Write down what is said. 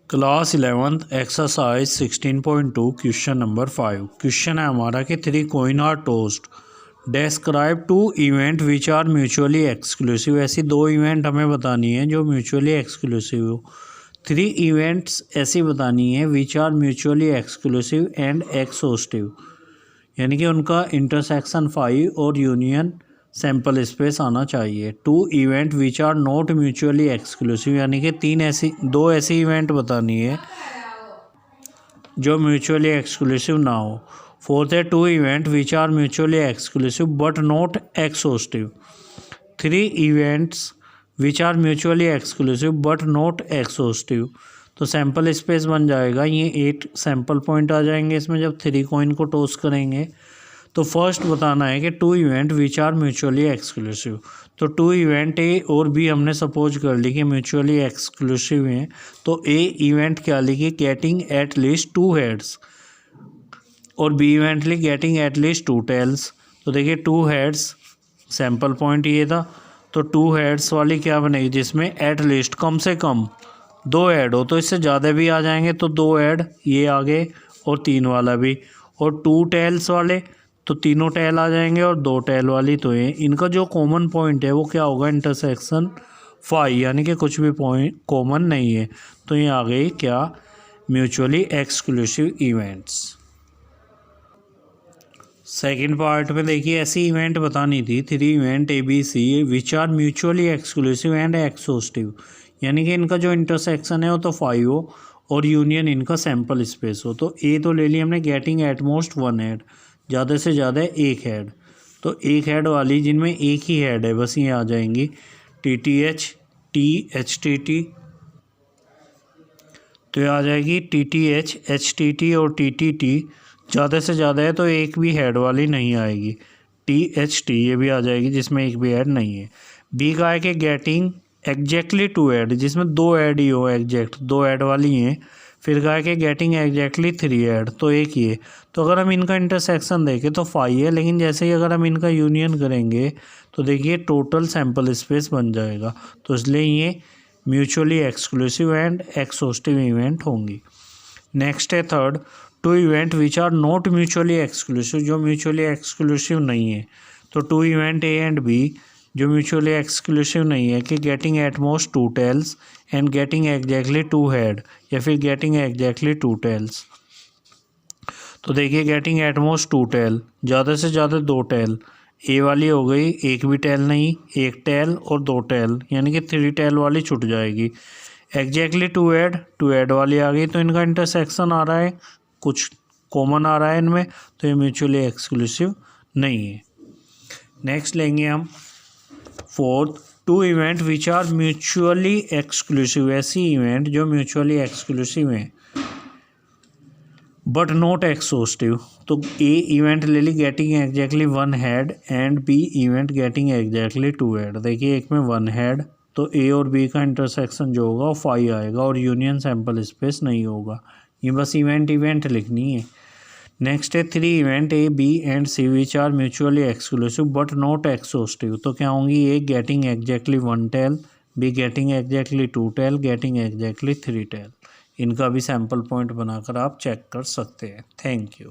Class 11th exercise 16.2 question number 5। Question है हमारा कि 3 coin are tossed, describe 2 event which are mutually exclusive. ऐसी 2 event हमें बतानी है जो म्यूचुअली एक्सक्लूसिव हो। 3 इवेंट्स ऐसी बतानी है which are mutually exclusive and exhaustive, यानी कि उनका इंटरसेक्शन 5 और यूनियन सैम्पल स्पेस आना चाहिए। 2 event which are not mutually exclusive, यानी कि 2 ऐसी इवेंट बतानी है जो म्यूचुअली एक्सक्लूसिव ना हो। 4th है 2 event which are mutually exclusive but not exhaustive. 3 events which are mutually exclusive but not exhaustive. तो सैम्पल स्पेस बन जाएगा, ये 8 सैम्पल पॉइंट आ जाएंगे इसमें जब 3 कॉइन को टॉस करेंगे। तो फर्स्ट बताना है कि 2 event which are mutually exclusive. तो 2 इवेंट ए और बी हमने सपोज कर ली कि म्यूचुअली एक्सक्लूसिव हैं। तो ए इवेंट क्या लिखी, गेटिंग एट लीस्ट 2 हेड्स, और बी इवेंट लिखी गेटिंग एट लीस्ट 2 टेल्स। तो देखिए 2 हेड्स सैम्पल पॉइंट ये था, तो 2 हेड्स वाली क्या बनेगी जिसमें एट लीस्ट कम से कम 2 ऐड हो। तो इससे ज़्यादा भी आ जाएंगे तो 2 ऐड ये आगे और 3 वाला भी, और 2 टेल्स वाले तो तीनों टेल आ जाएंगे और 2 टेल वाली तो ये। इनका जो कॉमन पॉइंट है वो क्या होगा, इंटरसेक्शन 5, यानी कि कुछ भी पॉइंट कॉमन नहीं है। तो ये आ गई क्या, mutually exclusive events. Second part में देखिए ऐसी इवेंट बतानी थी 3 event ABC which are mutually exclusive and exhaustive, यानी कि इनका जो इंटरसेक्शन है वो तो 5 हो और यूनियन इनका सैम्पल स्पेस हो। तो ए तो ले लिया हमने, गेटिंग एट मोस्ट 1 हेड, ज़्यादा से ज़्यादा 1 हेड। तो 1 हेड वाली जिनमें एक ही हेड है बस ये आ जाएंगी TTH THTT। तो ये आ जाएगी TTH HTT और TTT। ज़्यादा से ज़्यादा है तो एक भी हेड वाली नहीं आएगी, THT ये भी आ जाएगी जिसमें एक भी हेड नहीं है। बी का है कि गेटिंग एग्जैक्टली 2 हेड, जिसमें 2 हेड ही हो, एग्जैक्ट 2 हेड वाली हैं। फिर कहा कि गेटिंग एग्जैक्टली 3 हेड, तो एक ही है। तो अगर हम इनका इंटरसेक्शन देखें तो 5 है, लेकिन जैसे ही अगर हम इनका यूनियन करेंगे तो देखिए टोटल सैम्पल स्पेस बन जाएगा। तो इसलिए ये mutually exclusive and exhaustive event होंगी। नेक्स्ट है third, 2 event which are not mutually exclusive, जो म्यूचुअली एक्सक्लूसिव नहीं है। तो 2 इवेंट ए एंड बी जो म्यूचुअली एक्सक्लूसिव नहीं है कि getting at most 2 tails and getting exactly 2 head, या फिर गेटिंग एग्जैक्टली 2 टेल्स। तो देखिए गेटिंग एट मोस्ट 2 टेल, ज़्यादा से ज़्यादा 2 टेल। ए वाली हो गई एक भी टेल नहीं, 1 टेल और 2 टेल, यानी कि 3 टेल वाली छूट जाएगी। एग्जैक्टली 2 हेड वाली आ गई, तो इनका इंटरसेक्शन आ रहा है, कुछ कॉमन आ रहा है इनमें, तो ये म्यूचुअली एक्सक्लूसिव नहीं है। नेक्स्ट लेंगे हम fourth, 2 event which are mutually exclusive. ऐसी इवेंट जो म्यूचुअली एक्सक्लूसिव हैं बट नॉट एक्सोस्टिव। तो ए इवेंट ले ली getting exactly 1 head and B event getting exactly 2 head. देखिए एक में 1 हेड, तो ए और बी का इंटरसेक्शन जो होगा वो 5 आएगा और यूनियन सैम्पल स्पेस नहीं होगा। ये बस इवेंट लिखनी है। नेक्स्ट है 3 event A B and C which are mutually exclusive but not exhaustive. तो क्या होंगी, A getting exactly 1 tail, B getting exactly 2 tail, getting exactly 3 tail. इनका भी सैम्पल पॉइंट बनाकर आप चेक कर सकते हैं। Thank you.